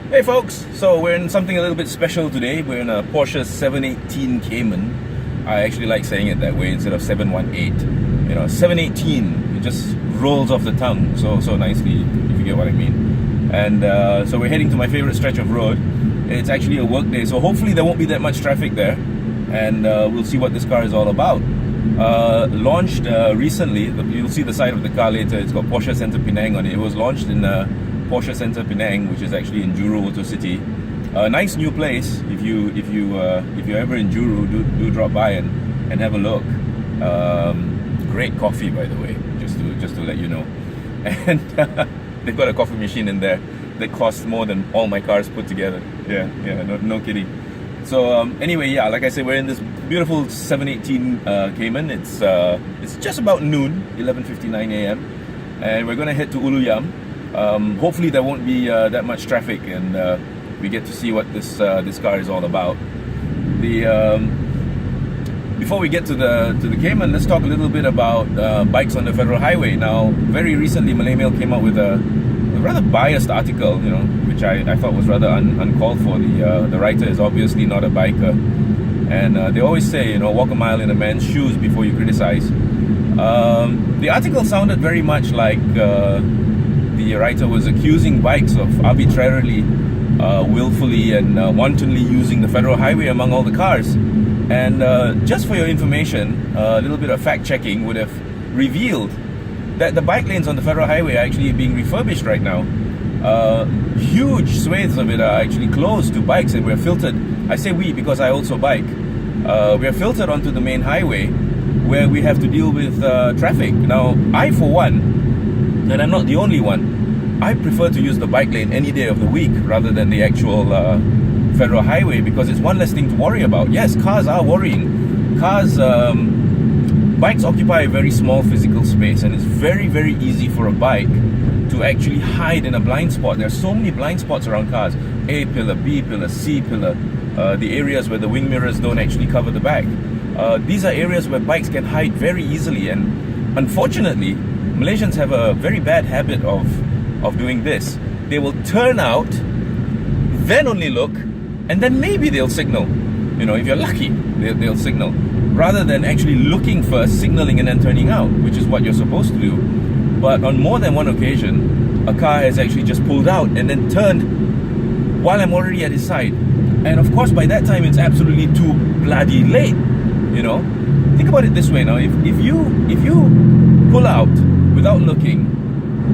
Hey folks, so we're in something a little bit special today. We're in a Porsche 718 Cayman. I actually like saying it that way instead of 718. You know, 718, it just rolls off the tongue so nicely, if you get what I mean. And so we're heading to my favorite stretch of road. It's actually a work day, so hopefully there won't be that much traffic there. And we'll see what this car is all about. Launched recently, you'll see the side of the car later. It's got Porsche Center Penang on it. It was launched in Porsche Center Penang, which is actually in Juru Auto City. Nice new place. If you're ever in Juru, do drop by and have a look. Great coffee, by the way, just to let you know. And they've got a coffee machine in there that costs more than all my cars put together. Yeah, no kidding. So anyway, yeah, like I said, we're in this beautiful 718 Cayman. It's just about noon, 11:59 a.m. and we're gonna head to Uluyam. Hopefully there won't be that much traffic, and we get to see what this car is all about. Before we get to the Cayman, let's talk a little bit about bikes on the federal highway. Now, very recently, Malay Mail came out with a rather biased article, you know, which I thought was rather uncalled for. The writer is obviously not a biker, and they always say, you know, walk a mile in a man's shoes before you criticize. The article sounded very much like the writer was accusing bikes of arbitrarily, willfully and wantonly using the federal highway among all the cars. And just for your information, a little bit of fact checking would have revealed that the bike lanes on the federal highway are actually being refurbished right now. Huge swathes of it are actually closed to bikes, and we're filtered. I say we because I also bike. We're filtered onto the main highway where we have to deal with traffic. Now, I for one, and I'm not the only one, I prefer to use the bike lane any day of the week rather than the actual federal highway, because it's one less thing to worry about. Yes, cars are worrying. Bikes occupy a very small physical space, and it's very, very easy for a bike to actually hide in a blind spot. There are so many blind spots around cars. A pillar, B pillar, C pillar, the areas where the wing mirrors don't actually cover the back. These are areas where bikes can hide very easily, and unfortunately, Malaysians have a very bad habit of doing this. They will turn out, then only look, and then maybe they'll signal. You know, if you're lucky, they'll signal, rather than actually looking first, signaling, and then turning out, which is what you're supposed to do. But on more than one occasion, a car has actually just pulled out and then turned while I'm already at his side. And of course, by that time, it's absolutely too bloody late. You know, think about it this way now. If you pull out without looking,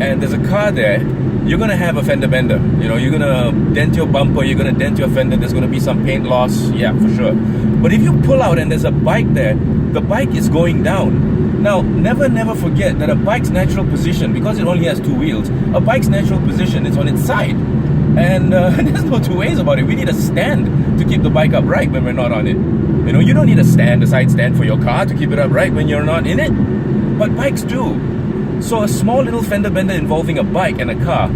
and there's a car there, you're gonna have a fender bender. You know, you're gonna dent your bumper, you're gonna dent your fender, there's gonna be some paint loss, yeah, for sure. But if you pull out and there's a bike there, the bike is going down. Now, never forget that a bike's natural position, because it only has two wheels, a bike's natural position is on its side. And there's no two ways about it. We need a stand to keep the bike upright when we're not on it. You know, you don't need a side stand for your car to keep it upright when you're not in it. But bikes do. So a small little fender bender involving a bike and a car,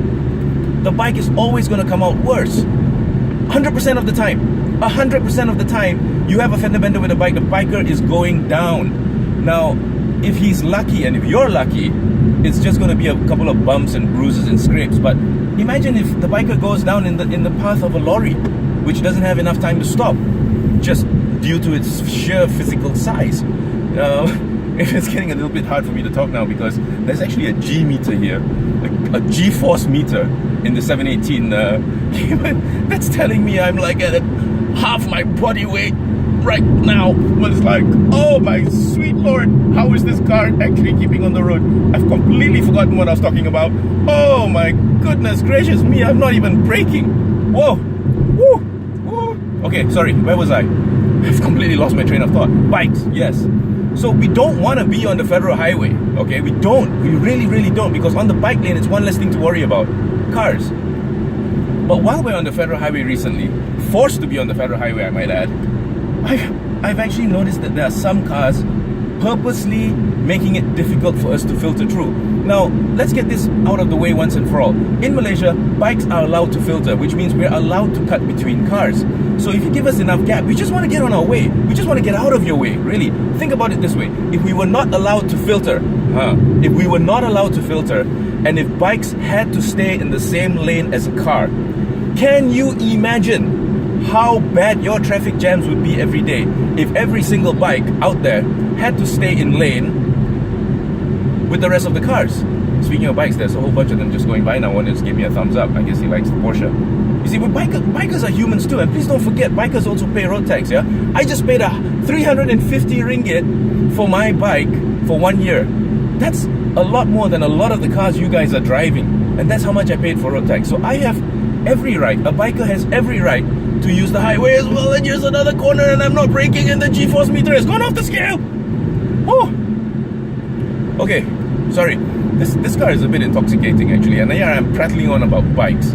the bike is always going to come out worse. 100% of the time. 100% of the time, you have a fender bender with a bike, the biker is going down. Now, if he's lucky and if you're lucky, it's just going to be a couple of bumps and bruises and scrapes. But imagine if the biker goes down in the path of a lorry, which doesn't have enough time to stop, just due to its sheer physical size. It's getting a little bit hard for me to talk now because there's actually a G meter here, a G-force meter in the 718 Cayman that's telling me I'm like at half my body weight right now. But it's like, oh my sweet lord, how is this car actually keeping on the road? I've completely forgotten what I was talking about. Oh my goodness gracious me, I'm not even braking. Whoa, woo, woo. Okay, sorry, where was I? I've completely lost my train of thought. Bikes, yes. So we don't want to be on the federal highway, okay? We really don't, because on the bike lane, it's one less thing to worry about. Cars. But while we're on the federal highway recently, forced to be on the federal highway, I might add, I've actually noticed that there are some cars purposely making it difficult for us to filter through. Now, let's get this out of the way once and for all. In Malaysia, bikes are allowed to filter, which means we're allowed to cut between cars. So if you give us enough gap, we just want to get on our way. We just want to get out of your way, really. Think about it this way. If we were not allowed to filter, and if bikes had to stay in the same lane as a car, Can you imagine how bad your traffic jams would be every day if every single bike out there had to stay in lane with the rest of the cars? Speaking of bikes, there's a whole bunch of them just going by now. One just gave me a thumbs up. I guess he likes the Porsche. You see, but bikers are humans too, and please don't forget, bikers also pay road tax, yeah? I just paid 350 ringgit for my bike for 1 year. That's a lot more than a lot of the cars you guys are driving. And that's how much I paid for road tax. So I have every right, a biker has every right to use the highway as well. And here's another corner and I'm not braking and the G-force meter has gone off the scale. Oh! Okay, sorry. This car is a bit intoxicating actually, and here I'm prattling on about bikes.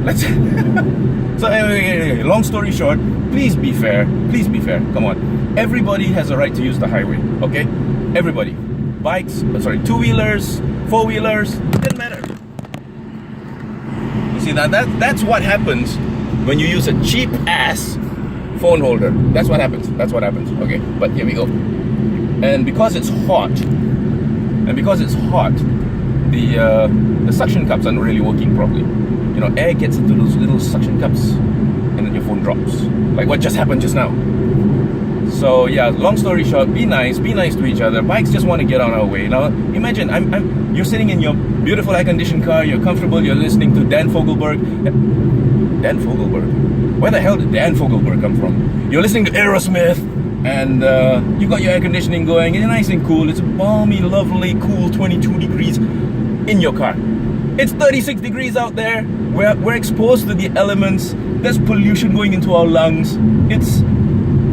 Let's so anyway, long story short, please be fair. Please be fair. Come on. Everybody has a right to use the highway, okay? Everybody. Bikes, two-wheelers, four-wheelers, doesn't matter. You see, now that's what happens when you use a cheap ass phone holder. That's what happens. That's what happens. Okay, but here we go. And because it's hot, the suction cups aren't really working properly. You know, air gets into those little suction cups and then your phone drops. Like what just happened just now. So yeah, long story short, be nice to each other. Bikes just want to get on our way. Now imagine you're sitting in your beautiful air-conditioned car, you're comfortable, you're listening to Dan Fogelberg. Dan Fogelberg? Where the hell did Dan Fogelberg come from? You're listening to Aerosmith, and you got your air conditioning going, and it's nice and cool. It's balmy, lovely, cool 22 degrees in your car. It's 36 degrees out there. We're exposed to the elements. There's pollution going into our lungs. It's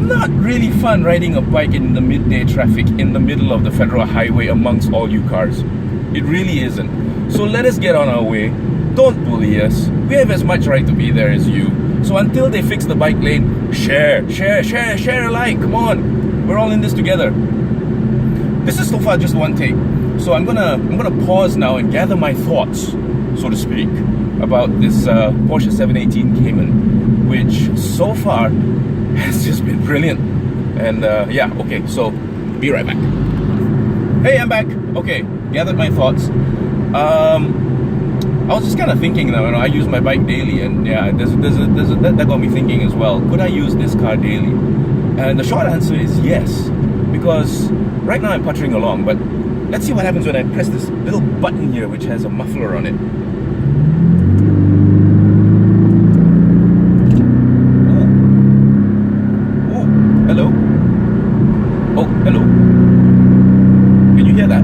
not really fun riding a bike in the midday traffic in the middle of the federal highway amongst all you cars. It really isn't. So let us get on our way. Don't bully us. We have as much right to be there as you. So until they fix the bike lane, share alike. Come on, we're all in this together. This is so far just one take. So I'm gonna pause now and gather my thoughts, so to speak, about this Porsche 718 Cayman, which so far has just been brilliant. And yeah, okay, so be right back. Hey, I'm back. Okay, gathered my thoughts. I was just kind of thinking now, you know, I use my bike daily, and yeah, that got me thinking as well. Could I use this car daily? And the short answer is yes, because right now I'm puttering along, but let's see what happens when I press this little button here, which has a muffler on it. Oh, hello. Oh, hello. Can you hear that?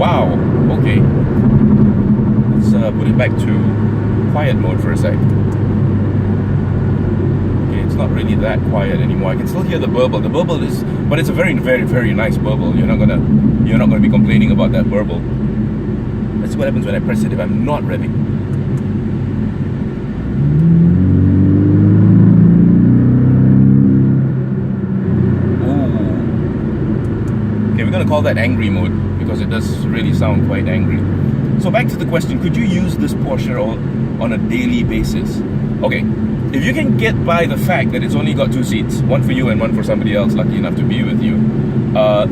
Wow, okay. Let's put it back to quiet mode for a sec. Okay, it's not really that quiet anymore. I can still hear the burble. The burble is, but it's a very, very, very nice burble. You're not gonna be complaining about that burble. Let's see what happens when I press it if I'm not revving. Ooh. Okay, we're gonna call that angry mode, because it does really sound quite angry. So back to the question, could you use this Porsche on a daily basis? Okay, if you can get by the fact that it's only got two seats, one for you and one for somebody else lucky enough to be with you,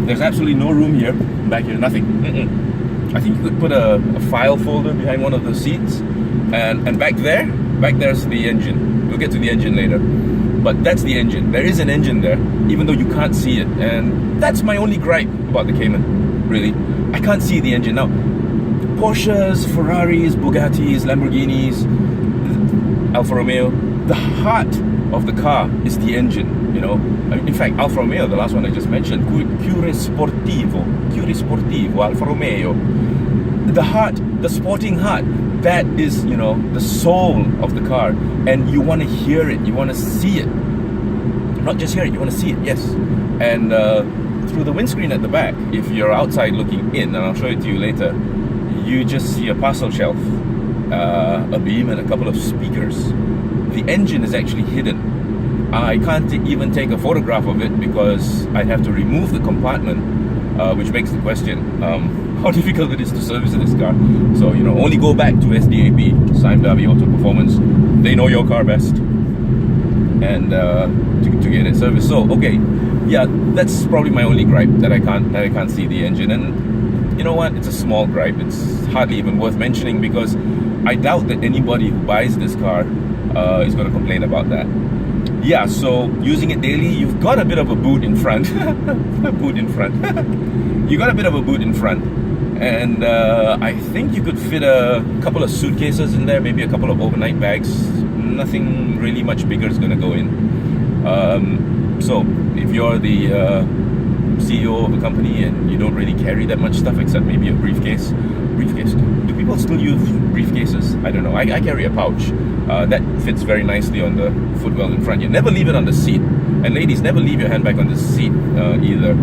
there's absolutely no room here, back here, nothing. I think you could put a file folder behind one of the seats, and back there's the engine. We'll get to the engine later. But that's the engine. There is an engine there, even though you can't see it. And that's my only gripe about the Cayman, really. I can't see the engine. Now, Porsches, Ferraris, Bugattis, Lamborghinis, Alfa Romeo, the heart of the car is the engine, you know. In fact, Alfa Romeo, the last one I just mentioned, Cure Sportivo, Alfa Romeo. The heart, the sporting heart, that is, you know, the soul of the car. And you want to hear it, you want to see it. Not just hear it, you want to see it, yes. And through the windscreen at the back, if you're outside looking in, and I'll show it to you later, you just see a parcel shelf, a beam and a couple of speakers. The engine is actually hidden. I can't even take a photograph of it because I'd have to remove the compartment, which begs the question, how difficult it is to service this car. So, you know, only go back to SDAP, Sime Darby Auto Performance. They know your car best. And to get it serviced. So, okay, yeah, That's probably my only gripe, that I can't see the engine. And you know what? It's a small gripe. It's hardly even worth mentioning, because I doubt that anybody who buys this car is going to complain about that. Yeah, so using it daily, you've got a bit of a boot in front. A boot in front. You got a bit of a boot in front. And I think you could fit a couple of suitcases in there, maybe a couple of overnight bags. Nothing really much bigger is going to go in. So if you're the CEO of a company and you don't really carry that much stuff except maybe a briefcase. Do people still use briefcases? I don't know. I carry a pouch that fits very nicely on the footwell in front. You never leave it on the seat. And ladies, never leave your handbag on the seat either.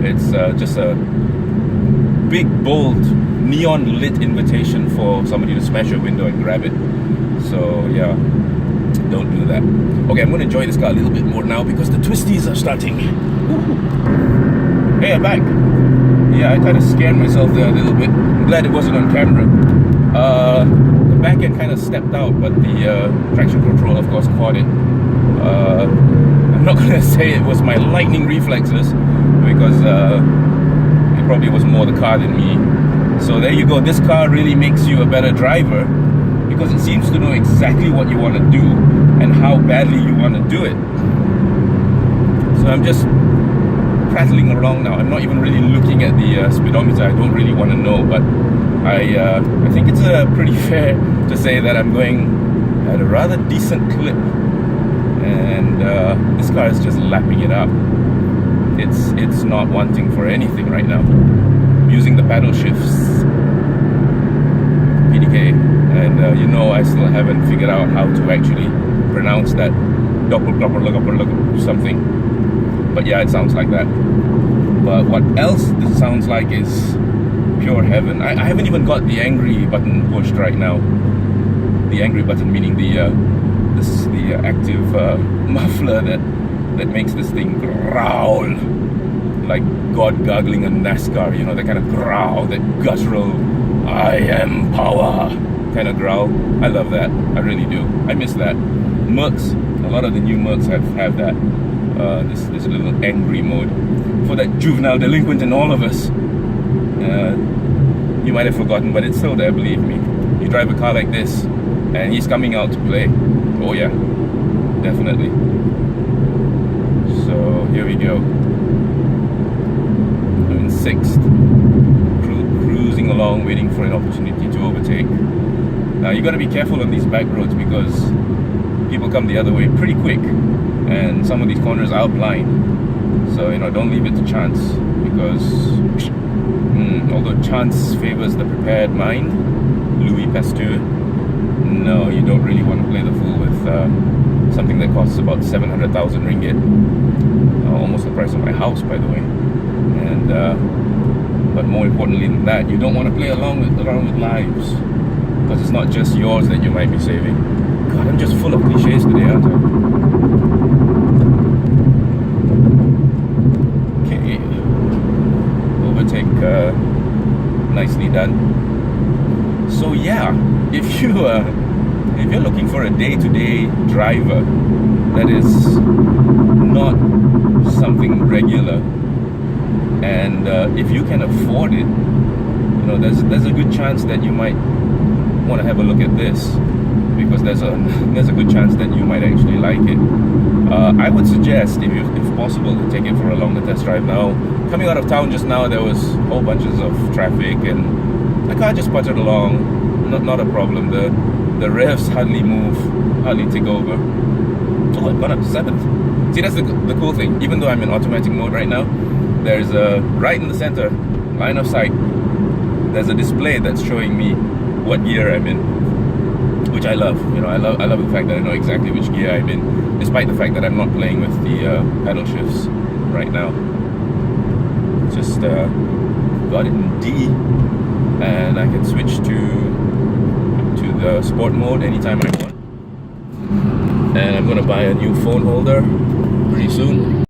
It's just a big, bold, neon lit invitation for somebody to smash your window and grab it. So yeah, don't do that. Okay, I'm going to enjoy this car a little bit more now because the twisties are starting. Hey, I'm back. Yeah, I kind of scared myself there a little bit. I'm glad it wasn't on camera. The back end kind of stepped out, but the traction control, of course, caught it. I'm not going to say it was my lightning reflexes, because it probably was more the car than me. So there you go. This car really makes you a better driver, because it seems to know exactly what you want to do and how badly you want to do it. So I'm just prattling along now. I'm not even really looking at the speedometer. I don't really want to know, but I think it's pretty fair to say that I'm going at a rather decent clip, and this car is just lapping it up. It's not wanting for anything right now. I'm using the paddle shifts, PDK, and I still haven't figured out how to actually pronounce that doppel something. But yeah, it sounds like that. But what else this sounds like is pure heaven. I haven't even got the angry button pushed right now. The angry button meaning the active muffler that makes this thing growl like God gargling a NASCAR. You know, that kind of growl, that guttural "I am power" kind of growl. I love that. I really do. I miss that. Mercs, a lot of the new Mercs have that. This little angry mode for that juvenile delinquent in all of us. You might have forgotten, but it's still there, believe me. You drive a car like this and he's coming out to play. Oh yeah, definitely. So here we go. I'm in 6th, cruising along, waiting for an opportunity to overtake. Now you got to be careful on these back roads, because people come the other way pretty quick, and some of these corners are blind. So don't leave it to chance, because although chance favors the prepared mind, Louis Pasteur, no, you don't really want to play the fool with something that costs about 700,000 ringgit, almost the price of my house, by the way. And but more importantly than that, you don't want to play around with lives, because it's not just yours that you might be saving. God, I'm just full of cliches today, aren't I? Okay, overtake, nicely done. So yeah, if you're looking for a day-to-day driver that is not something regular, and if you can afford it, there's a good chance that you might want to have a look at this, because there's a good chance that you might actually like it. I would suggest, if possible, to take it for a longer test drive. Now, coming out of town just now, there was whole bunches of traffic, and the car just puttered along. Not a problem. The revs hardly move, hardly take over. Oh, I've gone up to 7th. See, that's the cool thing. Even though I'm in automatic mode right now, there's right in the center, line of sight, there's a display that's showing me what gear I'm in, which I love. I love the fact that I know exactly which gear I'm in, despite the fact that I'm not playing with the paddle shifts right now. Just got it in D, and I can switch to the sport mode anytime I want. And I'm gonna buy a new phone holder pretty soon.